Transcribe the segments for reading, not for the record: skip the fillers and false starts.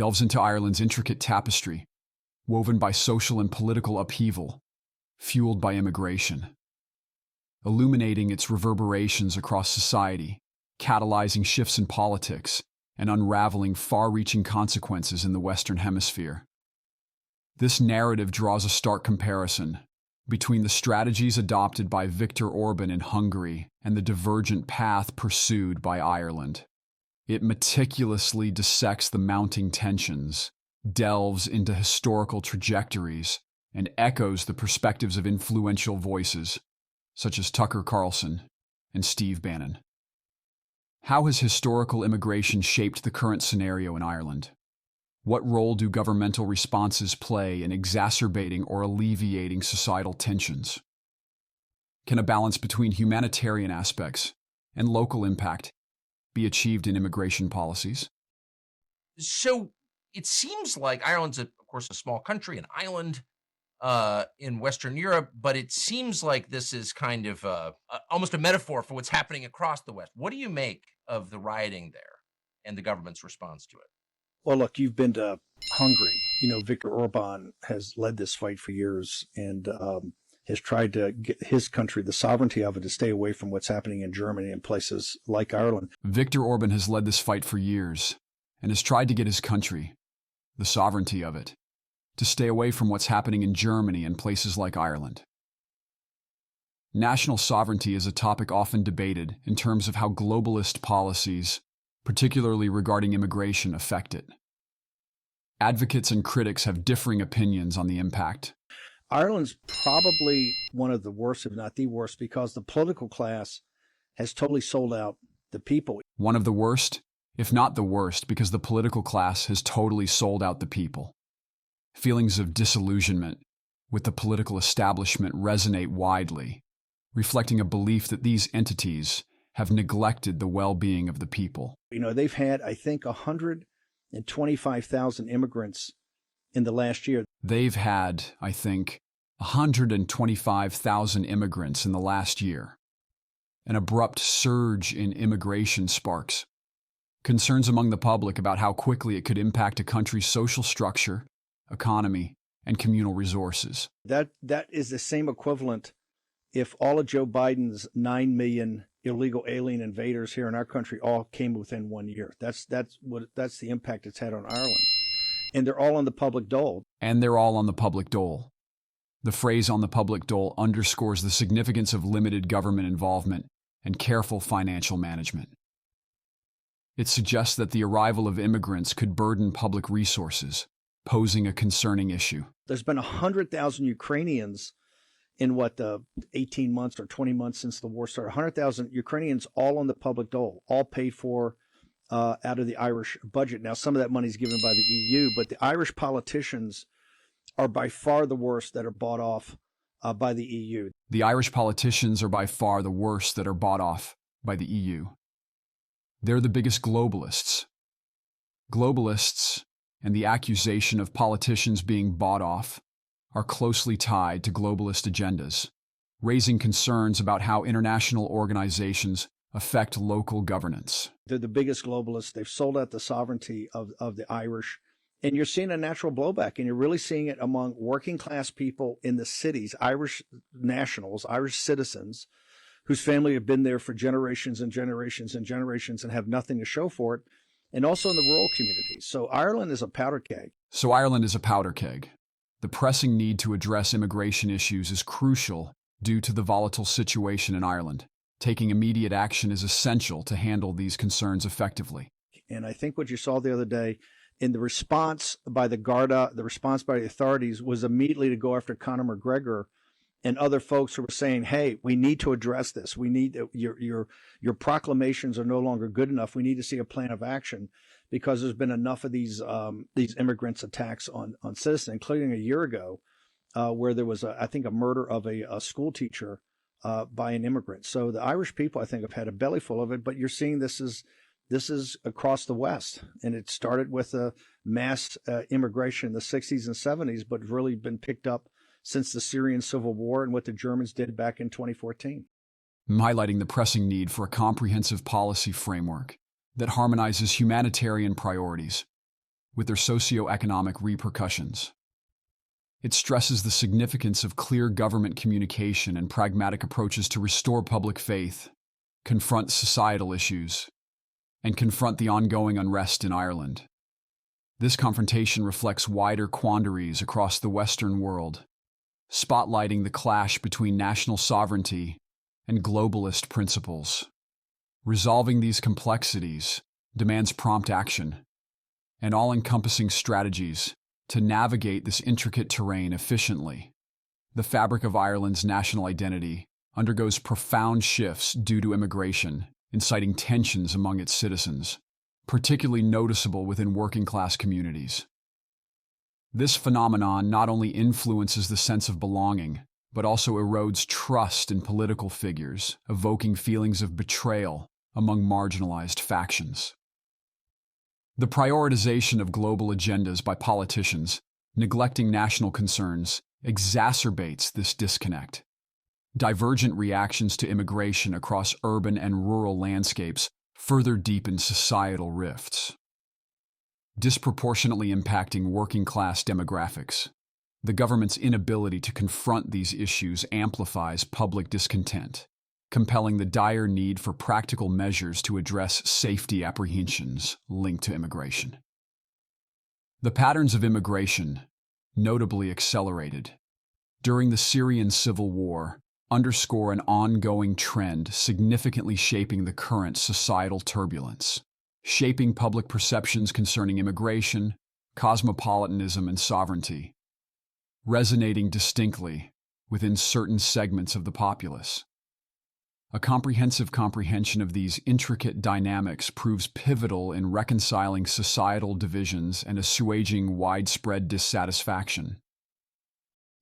delves into Ireland's intricate tapestry, woven by social and political upheaval, fueled by immigration, illuminating its reverberations across society, catalyzing shifts in politics, and unraveling far-reaching consequences in the Western Hemisphere. This narrative draws a stark comparison between the strategies adopted by Viktor Orban in Hungary and the divergent path pursued by Ireland. It meticulously dissects the mounting tensions, delves into historical trajectories, and echoes the perspectives of influential voices, such as Tucker Carlson and Steve Bannon. How has historical immigration shaped the current scenario in Ireland? What role do governmental responses play in exacerbating or alleviating societal tensions? Can a balance between humanitarian aspects and local impact be achieved in immigration policies? So it seems like Ireland's, of course, a small country, an island in Western Europe, but it seems like this is kind of almost a metaphor for what's happening across the West. What do you make of the rioting there and the government's response to it? Well, look, you've been to Hungary. Viktor Orban has led this fight for years and has tried to get his country, the sovereignty of it, to stay away from what's happening in Germany and places like Ireland. Viktor Orban has led this fight for years and has tried to get his country, the sovereignty of it, to stay away from what's happening in Germany and places like Ireland. National sovereignty is a topic often debated in terms of how globalist policies, particularly regarding immigration, affect it. Advocates and critics have differing opinions on the impact. Ireland's probably one of the worst, if not the worst, because the political class has totally sold out the people. One of the worst, if not the worst, because the political class has totally sold out the people. Feelings of disillusionment with the political establishment resonate widely, reflecting a belief that these entities have neglected the well-being of the people. They've had, I think, 125,000 immigrants in the last year. They've had, I think, 125,000 immigrants in the last year. An abrupt surge in immigration sparks concerns among the public about how quickly it could impact a country's social structure, economy, and communal resources. That is the same equivalent if all of Joe Biden's 9 million illegal alien invaders here in our country all came within 1 year. That's the impact it's had on Ireland. And they're all on the public dole. The phrase "on the public dole" underscores the significance of limited government involvement and careful financial management. It suggests that the arrival of immigrants could burden public resources, posing a concerning issue. There's been 100,000 Ukrainians in 18 months or 20 months since the war started. 100,000 Ukrainians all on the public dole, all paid for out of the Irish budget. Now, some of that money is given by the EU, but the Irish politicians are by far the worst that are bought off by the EU. The Irish politicians are by far the worst that are bought off by the EU. They're the biggest globalists. Globalists and the accusation of politicians being bought off are closely tied to globalist agendas, raising concerns about how international organizations affect local governance. They're the biggest globalists. They've sold out the sovereignty of the Irish. And you're seeing a natural blowback, and you're really seeing it among working class people in the cities, Irish nationals, Irish citizens, whose family have been there for generations and generations and generations and have nothing to show for it, and also in the rural communities. So Ireland is a powder keg. The pressing need to address immigration issues is crucial due to the volatile situation in Ireland. Taking immediate action is essential to handle these concerns effectively. And I think what you saw the other day in the response by the Garda, the response by the authorities was immediately to go after Conor McGregor and other folks who were saying, hey, we need to address this. We need your proclamations are no longer good enough. We need to see a plan of action because there's been enough of these immigrants attacks on citizens, including a year ago where there was, I think, a murder of a school teacher by an immigrant. So the Irish people, I think, have had a belly full of it, but you're seeing this is across the West. And it started with a mass immigration in the 60s and 70s, but really been picked up since the Syrian civil war and what the Germans did back in 2014. Highlighting the pressing need for a comprehensive policy framework that harmonizes humanitarian priorities with their socioeconomic repercussions. It stresses the significance of clear government communication and pragmatic approaches to restore public faith, confront societal issues, and confront the ongoing unrest in Ireland. This confrontation reflects wider quandaries across the Western world, spotlighting the clash between national sovereignty and globalist principles. Resolving these complexities demands prompt action and all-encompassing strategies to navigate this intricate terrain efficiently. The fabric of Ireland's national identity undergoes profound shifts due to immigration, inciting tensions among its citizens, particularly noticeable within working-class communities. This phenomenon not only influences the sense of belonging, but also erodes trust in political figures, evoking feelings of betrayal among marginalized factions. The prioritization of global agendas by politicians, neglecting national concerns, exacerbates this disconnect. Divergent reactions to immigration across urban and rural landscapes further deepen societal rifts, disproportionately impacting working-class demographics. The government's inability to confront these issues amplifies public discontent, compelling the dire need for practical measures to address safety apprehensions linked to immigration. The patterns of immigration, notably accelerated during the Syrian civil war, underscore an ongoing trend significantly shaping the current societal turbulence, shaping public perceptions concerning immigration, cosmopolitanism, and sovereignty, resonating distinctly within certain segments of the populace. A comprehensive comprehension of these intricate dynamics proves pivotal in reconciling societal divisions and assuaging widespread dissatisfaction.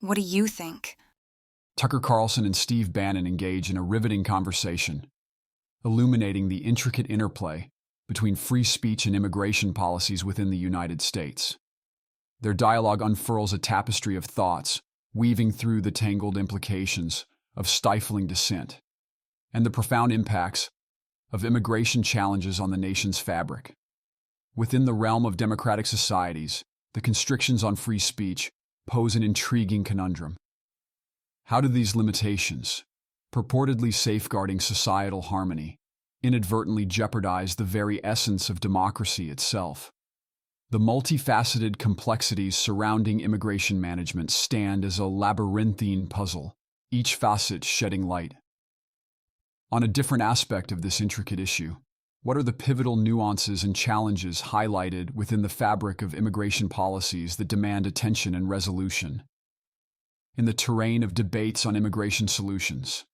What do you think? Tucker Carlson and Steve Bannon engage in a riveting conversation, illuminating the intricate interplay between free speech and immigration policies within the United States. Their dialogue unfurls a tapestry of thoughts, weaving through the tangled implications of stifling dissent and the profound impacts of immigration challenges on the nation's fabric. Within the realm of democratic societies, the constrictions on free speech pose an intriguing conundrum. How do these limitations, purportedly safeguarding societal harmony, inadvertently jeopardize the very essence of democracy itself? The multifaceted complexities surrounding immigration management stand as a labyrinthine puzzle, each facet shedding light on a different aspect of this intricate issue. What are the pivotal nuances and challenges highlighted within the fabric of immigration policies that demand attention and resolution? In the terrain of debates on immigration solutions,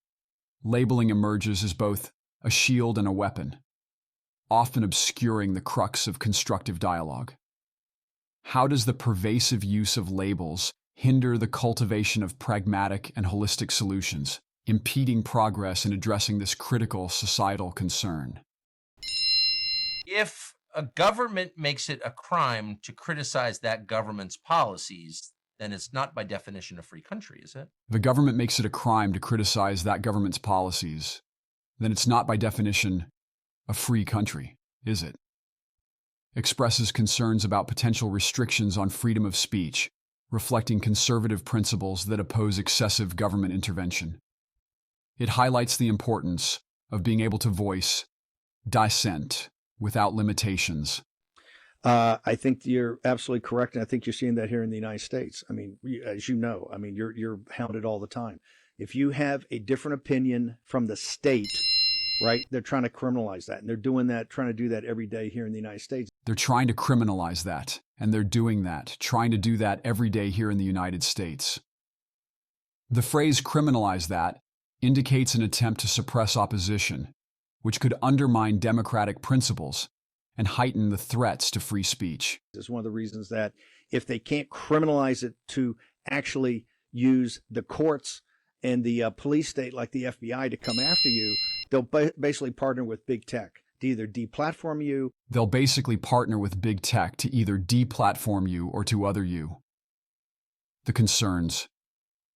labeling emerges as both a shield and a weapon, often obscuring the crux of constructive dialogue. How does the pervasive use of labels hinder the cultivation of pragmatic and holistic solutions, impeding progress in addressing this critical societal concern? If a government makes it a crime to criticize that government's policies, then it's not by definition a free country, is it? If the government makes it a crime to criticize that government's policies, then it's not by definition a free country, is it? Expresses concerns about potential restrictions on freedom of speech, reflecting conservative principles that oppose excessive government intervention. It highlights the importance of being able to voice dissent without limitations. I think you're absolutely correct, and I think you're seeing that here in the United States. I mean, as you know, I mean, you're hounded all the time. If you have a different opinion from the state, right, they're trying to criminalize that, and they're doing that, trying to do that every day here in the United States. They're trying to criminalize that, and they're doing that, trying to do that every day here in the United States. The phrase criminalize that indicates an attempt to suppress opposition, which could undermine democratic principles and heighten the threats to free speech. It's one of the reasons that if they can't criminalize it to actually use the courts and the police state like the FBI to come after you, they'll basically partner with big tech to either deplatform you. They'll basically partner with big tech to either deplatform you or to other you. The concerns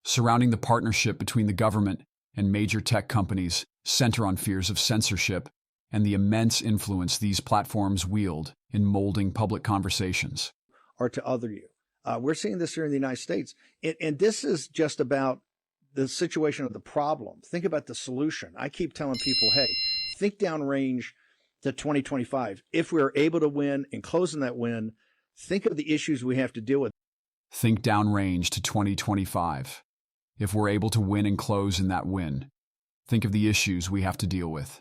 surrounding the partnership between the government and major tech companies center on fears of censorship and the immense influence these platforms wield in molding public conversations. Or to other you. We're seeing this here in the United States. And this is just about the situation of the problem. Think about the solution. I keep telling people, hey, think downrange to 2025. If we're able to win and close in that win, think of the issues we have to deal with. Think downrange to 2025. If we're able to win and close in that win, think of the issues we have to deal with.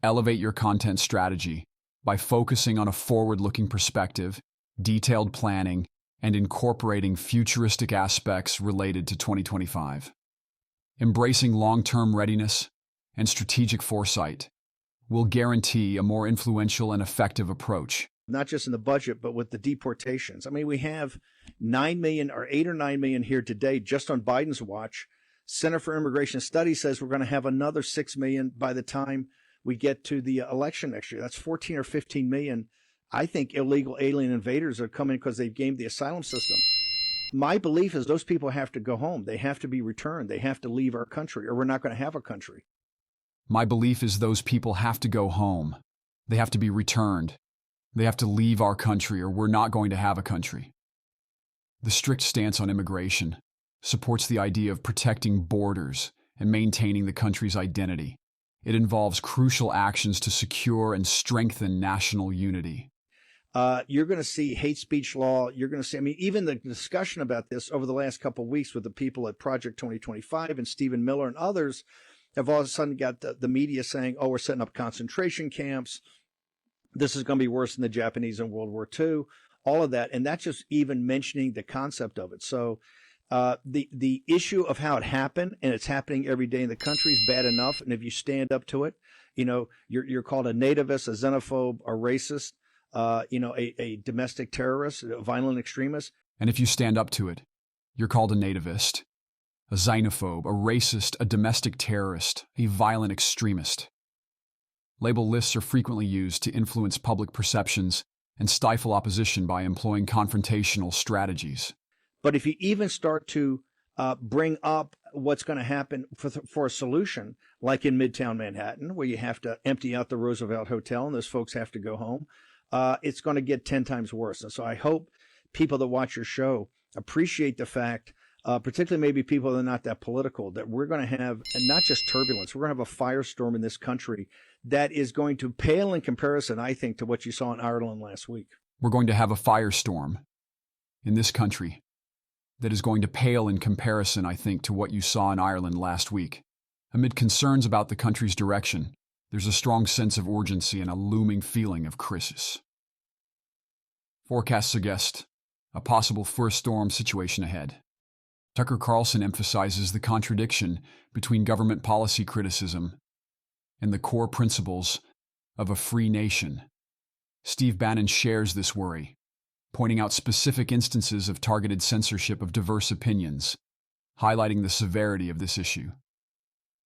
Elevate your content strategy by focusing on a forward-looking perspective, detailed planning, and incorporating futuristic aspects related to 2025. Embracing long-term readiness and strategic foresight will guarantee a more influential and effective approach. Not just in the budget, but with the deportations. I mean, we have 9 million or 8 or 9 million here today just on Biden's watch. Center for Immigration Studies says we're going to have another 6 million by the time we get to the election next year. That's 14 or 15 million. I think illegal alien invaders are coming because they've gamed the asylum system. My belief is those people have to go home. They have to be returned. They have to leave our country, or we're not going to have a country. My belief is those people have to go home. They have to be returned. They have to leave our country, or we're not going to have a country. The strict stance on immigration supports the idea of protecting borders and maintaining the country's identity. It involves crucial actions to secure and strengthen national unity. You're going to see hate speech law. You're going to see, I mean, even the discussion about this over the last couple of weeks with the people at Project 2025 and Stephen Miller and others have all of a sudden got the media saying, oh, we're setting up concentration camps. This is going to be worse than the Japanese in World War II, all of that. And that's just even mentioning the concept of it. So the issue of how it happened, and it's happening every day in the country, is bad enough. And if you stand up to it, you know, you're called a nativist, a xenophobe, a racist, a domestic terrorist, a violent extremist. And if you stand up to it, you're called a nativist, a xenophobe, a racist, a domestic terrorist, a violent extremist. Label lists are frequently used to influence public perceptions and stifle opposition by employing confrontational strategies. But if you even start to bring up what's going to happen for a solution, like in Midtown Manhattan, where you have to empty out the Roosevelt Hotel and those folks have to go home, it's going to get 10 times worse. And so I hope people that watch your show appreciate the fact, particularly maybe people that are not that political, that we're going to have, and not just turbulence, we're going to have a firestorm in this country that is going to pale in comparison, I think, to what you saw in Ireland last week. We're going to have a firestorm in this country that is going to pale in comparison, I think, to what you saw in Ireland last week. Amid concerns about the country's direction, there's a strong sense of urgency and a looming feeling of crisis. Forecasts suggest a possible first storm situation ahead. Tucker Carlson emphasizes the contradiction between government policy criticism and the core principles of a free nation. Steve Bannon shares this worry, pointing out specific instances of targeted censorship of diverse opinions, highlighting the severity of this issue.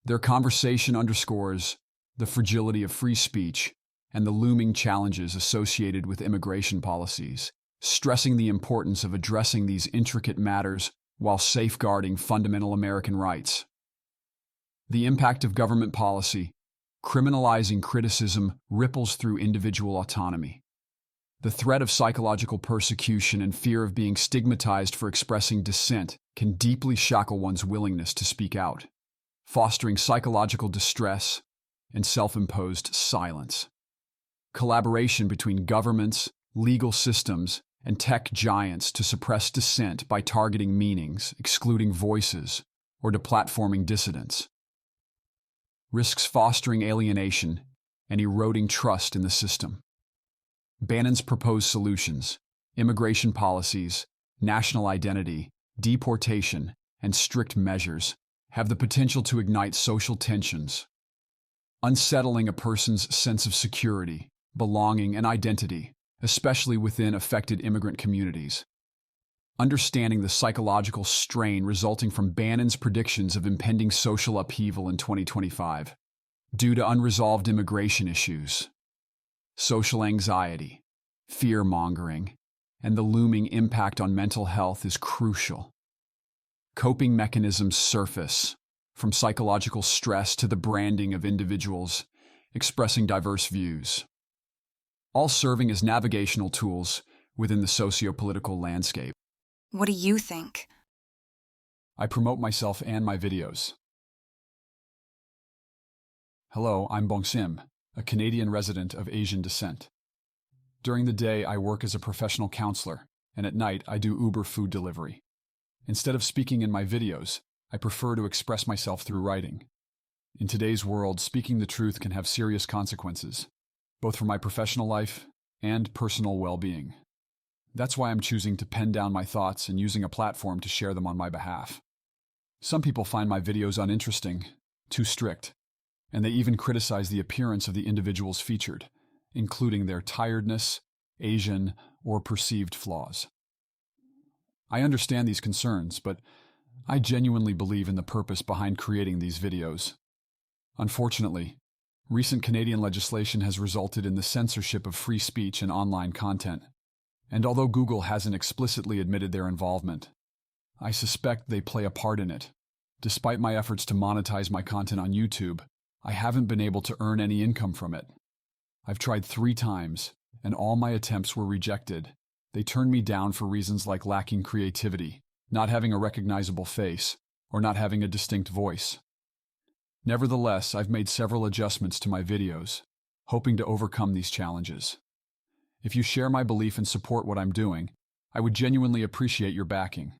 Their conversation underscores the fragility of free speech and the looming challenges associated with immigration policies, stressing the importance of addressing these intricate matters while safeguarding fundamental American rights. The impact of government policy, criminalizing criticism, ripples through individual autonomy. The threat of psychological persecution and fear of being stigmatized for expressing dissent can deeply shackle one's willingness to speak out, fostering psychological distress and self-imposed silence. Collaboration between governments, legal systems, and tech giants to suppress dissent by targeting meanings, excluding voices, or deplatforming dissidents risks fostering alienation and eroding trust in the system. Bannon's proposed solutions, immigration policies, national identity, deportation, and strict measures have the potential to ignite social tensions, unsettling a person's sense of security, belonging, and identity, especially within affected immigrant communities. Understanding the psychological strain resulting from Bannon's predictions of impending social upheaval in 2025 due to unresolved immigration issues, social anxiety, fear-mongering, and the looming impact on mental health is crucial. Coping mechanisms surface, from psychological stress to the branding of individuals expressing diverse views, all serving as navigational tools within the socio-political landscape. What do you think? I promote myself and my videos. Hello, I'm Bong Sim, a Canadian resident of Asian descent. During the day, I work as a professional counselor, and at night, I do Uber food delivery. Instead of speaking in my videos, I prefer to express myself through writing. In today's world, speaking the truth can have serious consequences, both for my professional life and personal well-being. That's why I'm choosing to pen down my thoughts and using a platform to share them on my behalf. Some people find my videos uninteresting, too strict, and they even criticize the appearance of the individuals featured, including their tiredness, Asian, or perceived flaws. I understand these concerns, but I genuinely believe in the purpose behind creating these videos. Unfortunately, recent Canadian legislation has resulted in the censorship of free speech and online content. And although Google hasn't explicitly admitted their involvement, I suspect they play a part in it. Despite my efforts to monetize my content on YouTube, I haven't been able to earn any income from it. I've tried 3 times, and all my attempts were rejected. They turned me down for reasons like lacking creativity, not having a recognizable face, or not having a distinct voice. Nevertheless, I've made several adjustments to my videos, hoping to overcome these challenges. If you share my belief and support what I'm doing, I would genuinely appreciate your backing.